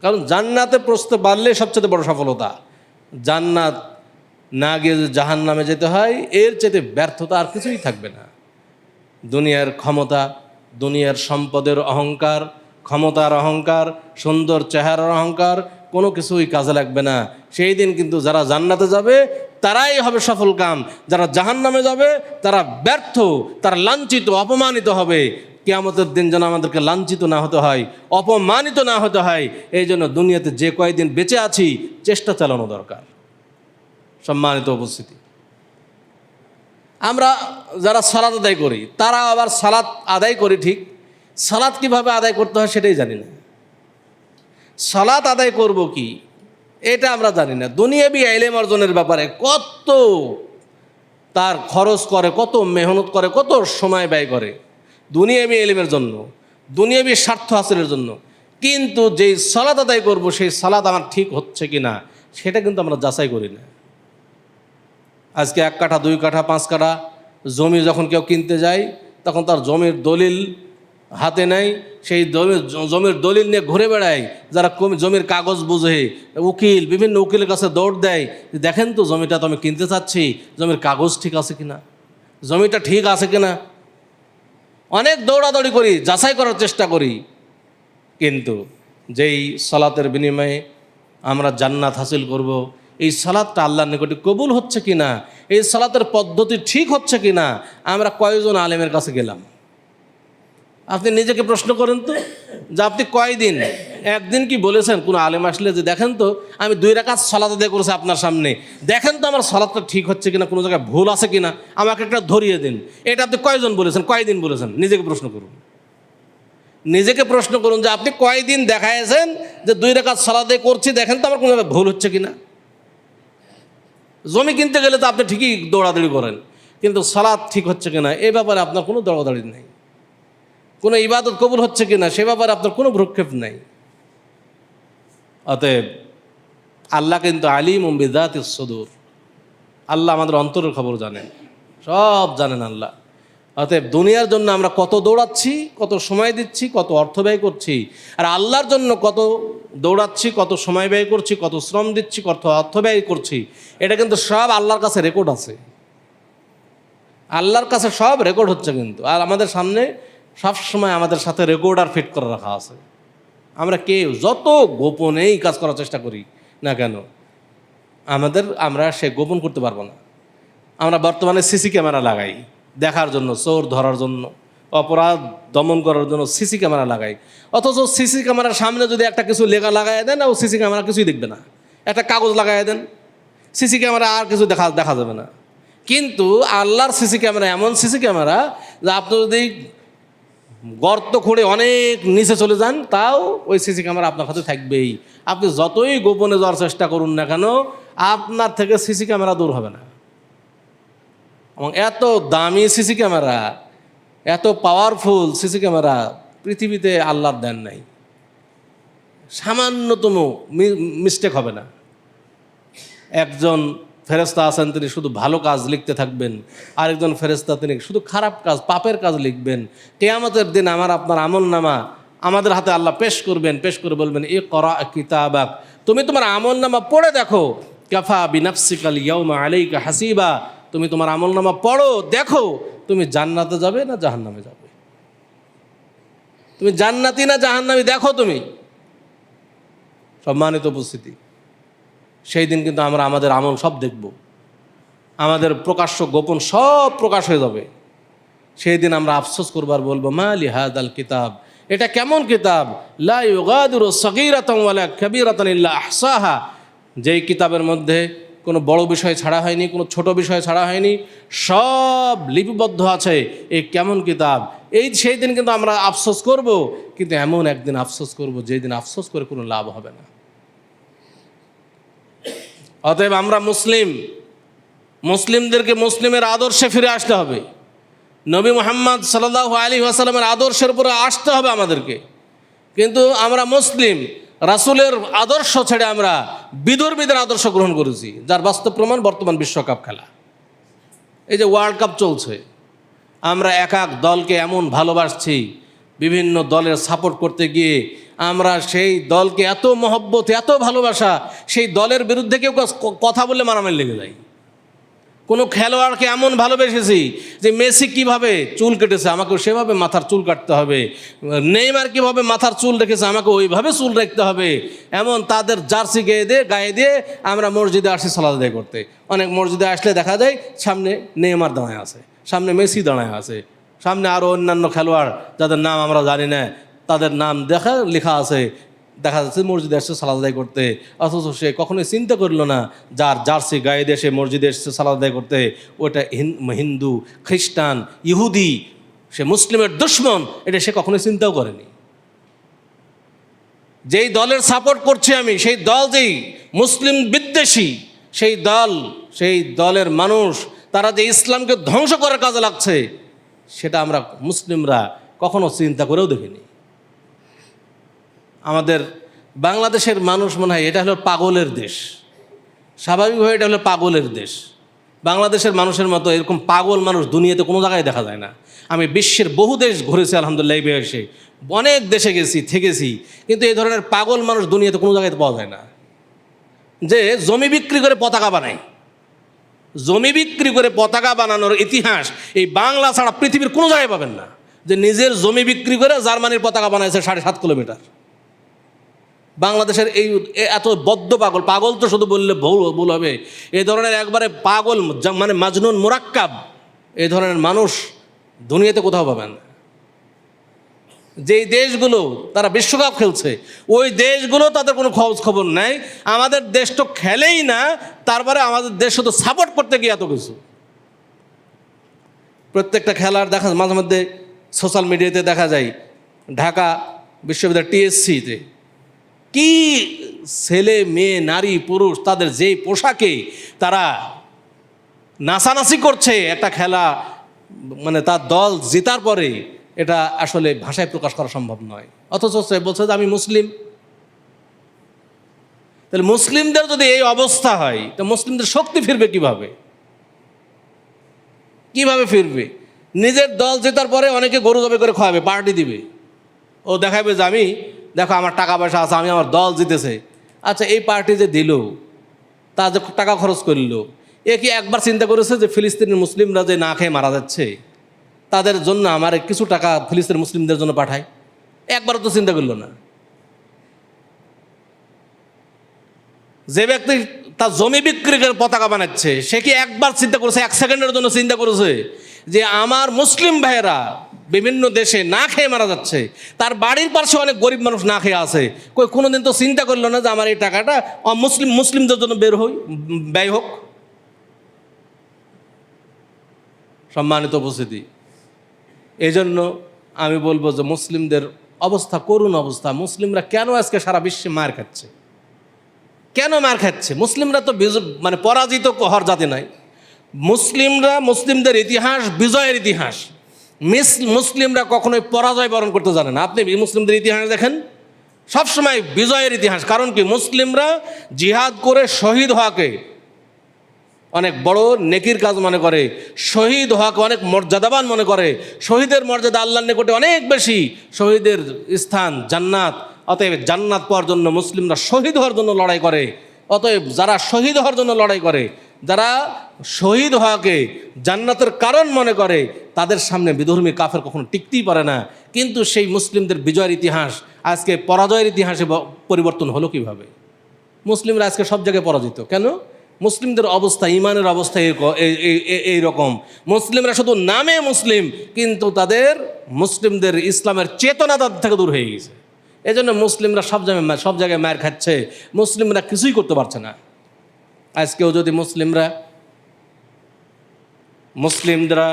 কারণ জান্নাতে পৌঁছতে পারলে সবচেয়ে বড় সফলতা। জান্নাত না গিয়ে যদি জাহান্নামে যেতে হয়, এর চাইতে ব্যর্থতা আর কিছুই থাকবে না। দুনিয়ার ক্ষমতা, দুনিয়ার সম্পদের অহংকার, ক্ষমতার অহংকার, সুন্দর চেহারার অহংকার, কোনো কিছুই কাজে লাগবে না। সেই দিন কিন্তু যারা জান্নাতে যাবে তারাই হবে সফল কাম, যারা জাহান্নামে যাবে তারা ব্যর্থ, তারা লাঞ্ছিত, অপমানিত হবে। কিয়ামতের দিন যেন আমাদেরকে লাঞ্ছিত না হতে হয়, অপমানিত না হতে হয়, এই জন্য দুনিয়াতে যে কয়েকদিন বেঁচে আছি চেষ্টা চালানো দরকার। সম্মানিত উপস্থিতি, আমরা যারা সালাত আদায় করি, তারা আবার সালাত আদায় করি ঠিক, সালাত কিভাবে আদায় করতে হয় সেটাই জানি না। সালাত আদায় করব কি এটা আমরা জানি না। দুনিয়াবি ইলম অর্জনের ব্যাপারে কত তার খরচ করে, কত মেহনত করে, কত সময় ব্যয় করে দুনিয়াবি ইলমের জন্য, দুনিয়াবি স্বার্থ হাসিলের জন্য। কিন্তু যেই সালাত আদায় করব সেই সালাত আমার ঠিক হচ্ছে কি না সেটা কিন্তু আমরা যাচাই করি না। আজকে 1 কাঠা 2 কাঠা 5 কাঠা জমি যখন কেউ কিনতে যায়, তখন তার জমির দলিল হাতে নেয়, সেই জমির দলিল নিয়ে ঘুরে বেড়ায়। যারা জমির কাগজ বুঝে, উকিল, বিভিন্ন উকিলের কাছে দৌড় দেয়, দেখেন তো জমিটা তো আমি কিনতে চাচ্ছি, জমির কাগজ ঠিক আছে কিনা, জমিটা ঠিক আছে কিনা। অনেক দৌড়াদৌড়ি করি, যাচাই করার চেষ্টা করি, কিন্তু যেই সালাতের বিনিময়ে আমরা জান্নাত হাসিল করব, এই সালাতটা আল্লাহর নিকটে কবুল হচ্ছে কিনা, এই সালাতের পদ্ধতি ঠিক হচ্ছে কিনা, আমরা কয়জন আলেমের কাছে গেলাম? আপনি নিজেকে প্রশ্ন করেন তো, যে আপনি কয়দিন, একদিন কি বলেছেন কোনো আলেম আসলে যে দেখেন তো আমি 2 রাকাত সালাত আদায় করেছি আপনার সামনে, দেখেন তো আমার সালাতটা ঠিক হচ্ছে কিনা, কোনো জায়গায় ভুল আছে কিনা, আমাকে একটা ধরিয়ে দিন? এটা আপনি কয়জন বলেছেন, কয়দিন বলেছেন? নিজেকে প্রশ্ন করুন, নিজেকে প্রশ্ন করুন যে আপনি কয়দিন দেখাইছেন যে 2 রাকাত সালাত আদায় করছি, দেখেন তো আমার কোনো জায়গায় ভুল হচ্ছে কিনা। জমি কিনতে গেলে তো আপনি ঠিকই দৌড়াদৌড়ি করেন, কিন্তু সালাত ঠিক হচ্ছে কিনা এই ব্যাপারে আপনার কোনো দৌড়াদৌড়ি নেই। কোনো ইবাদত কবুল হচ্ছে কিনা সে ব্যাপারে আপনার কোনো ভ্রুক্ষেপ নাই। অতএব আল্লাহ কিন্তু আলিম বিযাতিস সুদূর, আল্লাহ আমাদের অন্তরের খবর জানেন, সব জানেন আল্লাহ। অতএব দুনিয়ার জন্য আমরা কত দৌড়াচ্ছি, কত সময় দিচ্ছি, কত অর্থ ব্যয় করছি, আর আল্লাহর জন্য কত দৌড়াচ্ছি, কত সময় ব্যয় করছি, কত শ্রম দিচ্ছি, কত অর্থ ব্যয় করছি, এটা কিন্তু সব আল্লাহর কাছে রেকর্ড আছে। আল্লাহর কাছে সব রেকর্ড হচ্ছে কিন্তু, আর আমাদের সামনে সবসময় আমাদের সাথে রেকর্ডার ফিট করে রাখা আছে। আমরা কেউ যত গোপনেই কাজ করার চেষ্টা করি না কেন, আমরা সে গোপন করতে পারবো না। আমরা বর্তমানে সিসি ক্যামেরা লাগাই দেখার জন্য, চোর ধরার জন্য, অপরাধ দমন করার জন্য সিসি ক্যামেরা লাগাই। অথচ সিসি ক্যামেরার সামনে যদি একটা কিছু লেখা লাগাই দেন, ও সিসি ক্যামেরা কিছুই দেখবে না। একটা কাগজ লাগাই দেন, সিসি ক্যামেরা আর কিছু দেখা যাবে না। কিন্তু আল্লাহর সিসি ক্যামেরা এমন সিসি ক্যামেরা যে আপনি যদি গর্ত খুঁড়ে অনেক নিচে চলে যান, তাও ওই সিসি ক্যামেরা আপনার কাছে থাকবেই। আপনি যতই গোপনে যাওয়ার চেষ্টা করুন না কেন, আপনার থেকে সিসি ক্যামেরা দূর হবে না। এবং এত দামি সিসি ক্যামেরা, এত পাওয়ারফুল সিসি ক্যামেরা পৃথিবীতে আল্লাহর দেন নাই। সামান্যতম মিস্টেক হবে না। একজন ফেরেশতা আছেন, তিনি শুধু ভালো কাজ লিখতে থাকবেন, আরেকজন ফেরেশতা তিনি শুধু খারাপ কাজ, পাপের কাজ লিখবেন। কিয়ামতের দিন আমার আপনার আমলনামা আমাদের হাতে আল্লাহ পেশ করবেন, পেশ করে বলবেন, ইকরা কিতাবাক, তুমি তোমার আমলনামা পড়ে দেখো, কাফা বিনাফসিকাল ইয়াউমা আলাইকা হাসিবা, তুমি তোমার আমলনামা পড়ো, দেখো তুমি জান্নাতে যাবে না জাহান্নামে যাবে, তুমি জান্নাতি না জাহান্নামী, দেখো তুমি। সম্মানিত উপস্থিতি, সেই দিন কিন্তু আমরা আমাদের আমল সব দেখব, আমাদের প্রকাশ্য গোপন সব প্রকাশ হয়ে যাবে। সেই দিন আমরা আফসোস করবার বলবো, মা লিহাদাল কিতাব, এটা কেমন কিতাব, লা ইউগাদিরু সগীরাতান ওয়ালা কাবীরাতান ইল্লা আহসাহা, যেই কিতাবের মধ্যে কোনো বড় বিষয় ছাড়া হয়নি, কোনো ছোট বিষয় ছাড়া হয়নি, সব লিপিবদ্ধ আছে। এই কেমন কিতাব, সেই দিন কিন্তু আমরা আফসোস করব, কিন্তু এমন একদিন আফসোস করব যেই দিন আফসোস করে কোনো লাভ হবে না। অতএব আমরা মুসলিমদেরকে মুসলিমের আদর্শে ফিরে আসতে হবে। নবী মুহাম্মদ সাল্লাল্লাহু আলাইহি ওয়াসাল্লামের আদর্শের উপরে আসতে হবে আমাদেরকে। কিন্তু আমরা মুসলিম, রাসূলের আদর্শ ছেড়ে আমরা বিধর্মীদের আদর্শ গ্রহণ করেছি, যার বাস্তব প্রমাণ বর্তমান বিশ্বকাপ খেলা। এই যে ওয়ার্ল্ড কাপ চলছে, আমরা এক এক দলকে এমন ভালোবাসছি, বিভিন্ন দলের সাপোর্ট করতে গিয়ে আমরা সেই দলকে এত মহব্বত, এত ভালোবাসা, সেই দলের বিরুদ্ধে কেউ কথা বললে মারামারি লেগে যায়। কোনো খেলোয়াড়কে এমন ভালোবেসেছি যে মেসি কিভাবে চুল কেটেছে, আমাকে সেভাবে মাথার চুল কাটতে হবে, নেইমার কিভাবে মাথার চুল রেখেছে, আমাকে ওইভাবে চুল রাখতে হবে। এমন তাদের জার্সি গায়ে দিয়ে আমরা মসজিদে আসি সালাত আদায় করতে। অনেক মসজিদে আসলে দেখা যায় সামনে নেইমার দাঁড়ায় আছে, সামনে মেসি দাঁড়ায় আছে, সামনে আরও অন্যান্য খেলোয়াড় যাদের নাম আমরা জানি না, তাদের নাম লেখা আছে, দেখা যাচ্ছে মসজিদে এসছে সালাত আদায় করতে। অথচ সে কখনোই চিন্তা করলো না যার জার্সি গায়ে দিয়ে সে মসজিদে এসছে সালাত আদায় করতে, ওটা হিন্দু, খ্রিস্টান, ইহুদি, সে মুসলিমের দুশমন, এটা সে কখনোই চিন্তাও করেনি। যেই দলের সাপোর্ট করছি আমি, সেই দল যেই মুসলিম বিদ্বেষী, সেই দলের মানুষ, তারা যে ইসলামকে ধ্বংস করার কাজে লাগছে, সেটা আমরা মুসলিমরা কখনো চিন্তা করেও দেখিনি। আমাদের বাংলাদেশের মানুষ মনে হয় এটা হলো পাগলের দেশ, স্বাভাবিকভাবে এটা হলো পাগলের দেশ। বাংলাদেশের মানুষের মতো এরকম পাগল মানুষ দুনিয়াতে কোনো জায়গায় দেখা যায় না। আমি বিশ্বের বহু দেশ ঘুরেছি আলহামদুলিল্লাহ, এই বয়সে অনেক দেশে থেকেছি, কিন্তু এই ধরনের পাগল মানুষ দুনিয়াতে কোনো জায়গায় পাওয়া যায় না। যে জমি বিক্রি করে পতাকা বানায়, জমি বিক্রি করে পতাকা বানানোর ইতিহাস এই বাংলা ছাড়া পৃথিবীর কোনো জায়গায় পাবেন না। যে নিজের জমি বিক্রি করে জার্মানির পতাকা বানাইছে 7.5 কিলোমিটার। বাংলাদেশের এই এত বদ্ধ পাগল, পাগল তো শুধু বললে ভুল হবে, এই ধরনের একবারে পাগল মানে মাজনুন মুরাক্কাব এই ধরনের মানুষ দুনিয়াতে কোথাও পাবেন। যেই দেশগুলো তারা বিশ্বকাপ খেলছে ওই দেশগুলো তাদের কোনো খোঁজ খবর নাই। আমাদের দেশ তো খেলেই না, তারপরে আমাদের দেশ শুধু সাপোর্ট করতে গিয়ে এত কিছু। প্রত্যেকটা খেলার দেখা মাঝে মধ্যে সোশ্যাল মিডিয়াতে দেখা যায় ঢাকা বিশ্ববিদ্যালয় টিএসসিতে কি ছেলে মেয়ে নারী পুরুষ তাদের যেই পোশাকে তারা নাচানাচি করছে একটা খেলা, মানে তার দল জেতার পরে, এটা আসলে ভাষায় প্রকাশ করা সম্ভব নয়। অথচ সে বলছে যে আমি মুসলিম। তাহলে মুসলিমদের যদি এই অবস্থা হয় তো মুসলিমদের শক্তি ফিরবে কিভাবে? কিভাবে ফিরবে? নিজের দল জেতার পরে অনেকে গরু জবাই করে খাওয়াবে, পার্টি দিবে, ও দেখাবে যে আমি দেখো আমার টাকা পয়সা আছে, আমি আমার দল জিতেছে। আচ্ছা, এই পার্টি যে দিল, তা যে টাকা খরচ করলো, এ কি একবার চিন্তা করেছে যে ফিলিস্তিনের মুসলিমরা যে না খেয়ে মারা যাচ্ছে তাদের জন্য আমার কিছু টাকা ফিলিস্তিনের মুসলিমদের জন্য পাঠায়? একবারও তো চিন্তা করলো না। যে ব্যক্তি তার জমি বিক্রি করে পতাকা বানাচ্ছে সে কি একবার চিন্তা করেছে, 1 সেকেন্ডের জন্য চিন্তা করেছে যে আমার মুসলিম ভাইয়েরা বিভিন্ন দেশে না খেয়ে মারা যাচ্ছে, তার বাড়ির পাশে অনেক গরিব মানুষ না খেয়ে আছে, কোনোদিন তো চিন্তা করলো না যে আমার এই টাকাটা মুসলিমদের জন্য ব্যয় হোক? সম্মানিত উপস্থিতি, এই জন্য আমি বলবো যে মুসলিমদের অবস্থা করুণ অবস্থা। মুসলিমরা কেন আজকে সারা বিশ্বে মার খাচ্ছে? কেন মার খাচ্ছে? মুসলিমরা তো মানে পরাজিত হওয়ার জাতি নাই। মুসলিমদের ইতিহাস বিজয়ের ইতিহাস। মুসলিমরা কখনোই পরাজয় বরণ করতে জানে না। আপনি মুসলিমদের ইতিহাস দেখেন, সবসময় বিজয়ের ইতিহাস। কারণ কি? মুসলিমরা জিহাদ করে শহীদ হওয়াকে অনেক বড় নেকির কাজ মনে করে, শহীদ হওয়াকে অনেক মর্যাদাবান মনে করে। শহীদের মর্যাদা আল্লাহর নিকটে অনেক বেশি, শহীদের স্থান জান্নাত। অতএব জান্নাত পাওয়ার জন্য মুসলিমরা শহীদ হওয়ার জন্য লড়াই করে। অতএব যারা শহীদ হওয়ার জন্য লড়াই করে, যারা শহীদ হওয়াকে জান্নাতের কারণ মনে করে, তাদের সামনে বিধর্মী কাফের কখনো টিকতেই পারে না। কিন্তু সেই মুসলিমদের বিজয়ের ইতিহাস আজকে পরাজয়ের ইতিহাসে পরিবর্তন হলো কিভাবে? মুসলিমরা আজকে সব জায়গায় পরাজিত কেন? মুসলিমদের অবস্থা, ইমানের অবস্থা এই রকম। মুসলিমরা শুধু নামে মুসলিম, কিন্তু তাদের মুসলিমদের ইসলামের চেতনা তাদের থেকে দূর হয়ে গেছে। এজন্য মুসলিমরা সব জায়গায় মার খাচ্ছে, মুসলিমরা কিছুই করতে পারছে না। আজকেও যদি মুসলিমরা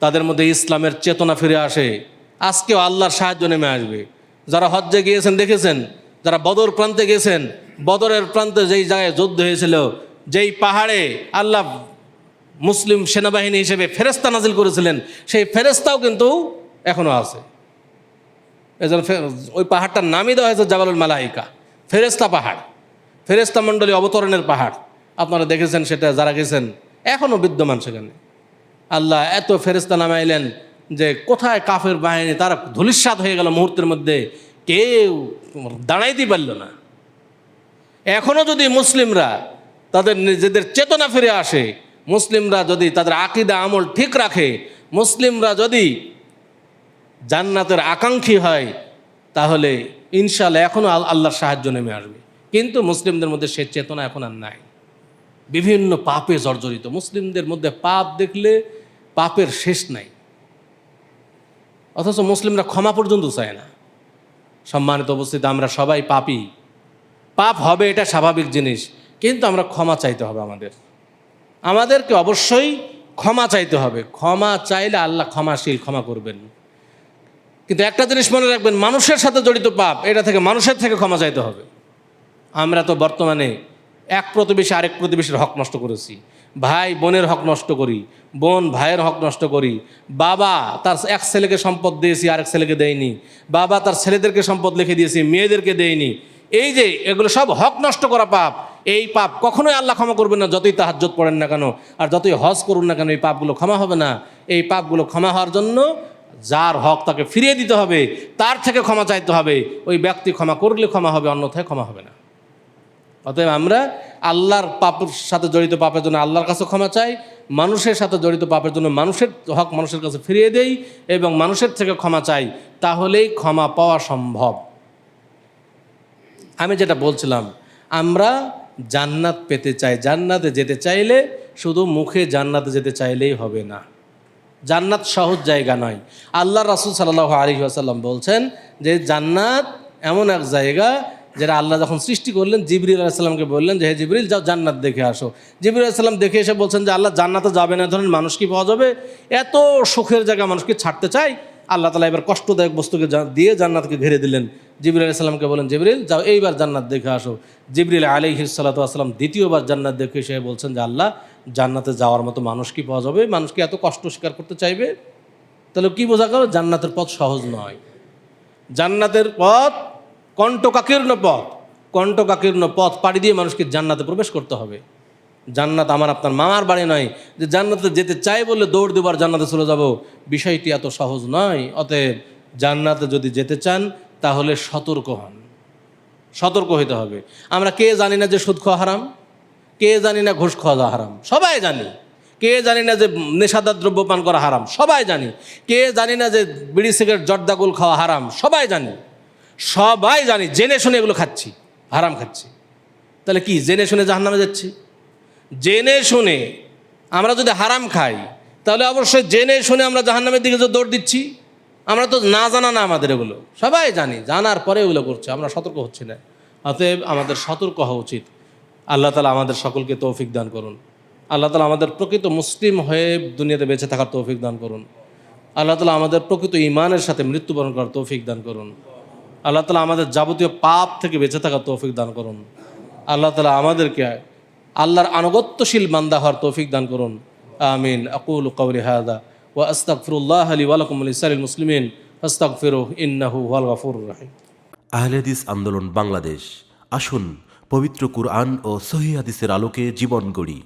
তাদের মধ্যে ইসলামের চেতনা ফিরে আসে, আজকেও আল্লাহর সাহায্য নেমে আসবে। যারা হজ্জে গিয়েছেন দেখেছেন, যারা বদর প্রান্তে গেছেন, বদরের প্রান্তে যেই জায়গায় যুদ্ধ হয়েছিল, যেই পাহাড়ে আল্লাহ মুসলিম সেনাবাহিনী হিসেবে ফেরেস্তা নাজিল করেছিলেন, সেই ফেরেস্তাও কিন্তু এখনও আছে। এজন্য ওই পাহাড়টার নামই দেওয়া হয়েছে জাবালুল মালাইকা, ফেরেস্তা পাহাড়, ফেরেস্তা মণ্ডলী অবতরণের পাহাড়। আপনারা দেখেছেন সেটা, যারা গেছেন এখনও বিদ্যমান সেখানে। আল্লাহ এত ফেরেস্তা নামাইলেন যে কোথায় কাফের বাহিনী, তারা ধূলিসাৎ হয়ে গেল মুহূর্তের মধ্যে, কেউ দাঁড়াইতে পারল না। এখনও যদি মুসলিমরা তাদের নিজেদের চেতনা ফিরে আসে, মুসলিমরা যদি তাদের আকীদা আমল ঠিক রাখে, মুসলিমরা যদি জান্নাতের আকাঙ্ক্ষী হয়, তাহলে ইনশাআল্লাহ এখনও আল্লাহর সাহায্য নেমে আসবে। কিন্তু মুসলিমদের মধ্যে সে চেতনা এখন আর নাই। বিভিন্ন পাপে জর্জরিত মুসলিমদের মধ্যে, পাপ দেখলে পাপের শেষ নাই। অথচ মুসলিমরা ক্ষমা পর্যন্ত চায় না। সম্মানিত উপস্থিতি, আমরা সবাই পাপী, পাপ হবে এটা স্বাভাবিক জিনিস, কিন্তু আমরা ক্ষমা চাইতে হবে। আমাদেরকে অবশ্যই ক্ষমা চাইতে হবে। ক্ষমা চাইলে আল্লাহ ক্ষমাশীল, ক্ষমা করবেন। কিন্তু একটা জিনিস মনে রাখবেন, মানুষের সাথে জড়িত পাপ, এটা থেকে মানুষের থেকে ক্ষমা চাইতে হবে। আমরা তো বর্তমানে এক প্রতিবেশী আরেক প্রতিবেশীর হক নষ্ট করেছি, ভাই বোনের হক নষ্ট করি, বোন ভাইয়ের হক নষ্ট করি, বাবা তার এক ছেলেকে সম্পদ দিয়েছি আরেক ছেলেকে দেয়নি, বাবা তার ছেলেদেরকে সম্পদ লিখে দিয়েছি মেয়েদেরকে দেয়নি। এই যে এগুলো সব হক নষ্ট করা পাপ। এই পাপ কখনোই আল্লাহ ক্ষমা করবেন না, যতই তাহাজ্জুদ পড়েন না কেন, আর যতই হজ করুন না কেন, এই পাপগুলো ক্ষমা হবে না। এই পাপগুলো ক্ষমা হওয়ার জন্য যার হক তাকে ফিরিয়ে দিতে হবে, তার থেকে ক্ষমা চাইতে হবে। ওই ব্যক্তি ক্ষমা করলে ক্ষমা হবে, অন্যথায় ক্ষমা হবে না। অতএব আমরা আল্লাহর পাপের সাথে জড়িত পাপের জন্য আল্লাহর কাছে ক্ষমা চাই, মানুষের সাথে জড়িত পাপের জন্য মানুষের হক মানুষের কাছে ফিরিয়ে দেই এবং মানুষের থেকে ক্ষমা চাই, তাহলেই ক্ষমা পাওয়া সম্ভব। আমি যেটা বলছিলাম, আমরা জান্নাত পেতে চাই, জান্নাতে যেতে চাইলে শুধু মুখে জান্নাতে যেতে চাইলেই হবে না। জান্নাত সহজ জায়গা নয়। আল্লাহ রাসূল সাল্লাল্লাহু আলাইহি ওয়াসাল্লাম বলছেন যে জান্নাত এমন এক জায়গা যেটা আল্লাহ যখন সৃষ্টি করলেন জিবরিল আলাইহিস সালামকে বললেন যে হে জিবরিল যাও জান্নাত দেখে আসো। জিবরিল আলাইহিস সালাম দেখে এসে বলছেন যে আল্লাহ জান্নাতে যাবে না ধরেন মানুষ কি পাওয়া যাবে? এত সুখের জায়গা মানুষকে ছাড়তে চাই? আল্লাহ তাআলা এবার কষ্টদায়ক বস্তুকে দিয়ে জান্নাতকে ঘিরে দিলেন। জিবরিল আলাইহিস সালামকে বলেন জিবরিল যাও এইবার জান্নাত দেখে আসো। জিবরিল আলাইহিস সালাতু ওয়াস সালাম দ্বিতীয়বার জান্নাত দেখে এসে বলছেন যে আল্লাহ জান্নাতে যাওয়ার মতো মানুষ কি পাওয়া যাবে? মানুষ কি এত কষ্ট স্বীকার করতে চাইবে? তাহলে কি বোঝা গেল? জান্নাতের পথ সহজ নয়। জান্নাতের পথ কণ্টকাকীর্ণ পথ, কণ্টকাকীর্ণ পথ পাড়ি দিয়ে মানুষকে জান্নাতে প্রবেশ করতে হবে। জান্নাত আমার আপনার মামার বাড়ি নয় যে জান্নাতে যেতে চাই বলে দৌড় দেবার জান্নাতে চলে যাব, বিষয়টি এত সহজ নয়। অতএব জান্নাতে যদি যেতে চান তাহলে সতর্ক হন, সতর্ক হইতে হবে। আমরা কে জানি না যে সুদ খাওয়া হারাম? কে জানি না ঘুষ খাওয়া হারাম? সবাই জানি। কে জানি না যে নেশাদার দ্রব্য পান করা হারাম? সবাই জানি। কে জানি না যে বিড়ি সিগারেট জর্দাগুল খাওয়া হারাম? সবাই জানি। সবাই জানি, জেনে শুনে এগুলো খাচ্ছি, হারাম খাচ্ছি। তাহলে কি জেনে শুনে জাহান্নামে যাচ্ছি? জেনে শুনে আমরা যদি হারাম খাই তাহলে অবশ্যই জেনে শুনে আমরা জাহান্নামের দিকে যে দৌড় দিচ্ছি। আমরা তো না জানা না, আমাদের এগুলো সবাই জানি, জানার পরে এগুলো করছে, আমরা সতর্ক হচ্ছি না। অতএব আমাদের সতর্ক হওয়া উচিত। আল্লাহ তাআলা আমাদের সকলকে তৌফিক দান করুন। আল্লাহ তাআলা আমাদের প্রকৃত মুসলিম হয়ে দুনিয়াতে বেঁচে থাকার তৌফিক দান করুন। আল্লাহ তাআলা আমাদের প্রকৃত ঈমানের সাথে মৃত্যুবরণ করার তৌফিক দান করুন। আল্লাহ তাআলা আমাদের যাবতীয় পাপ থেকে বেঁচে থাকার তৌফিক দান করুন। আল্লাহ তাআলা আমাদেরকে আল্লাহর আনুগত্যশীল বান্দা হওয়ার তৌফিক দান করুন। আমিন। আকুলু কওলি হাযা ওয়া আস্তাগফিরুল্লাহ লি ওয়া লাকুম ওয়া লিসাইরিল মুসলিমিন ফাস্তাগফিরুহু ইন্নাহু হুয়াল গফুরুর রহিম। আহলে হাদিস আন্দোলন বাংলাদেশ, আসুন পবিত্র কুরআন ও সহিহ হাদিসের আলোকে জীবন গড়ি।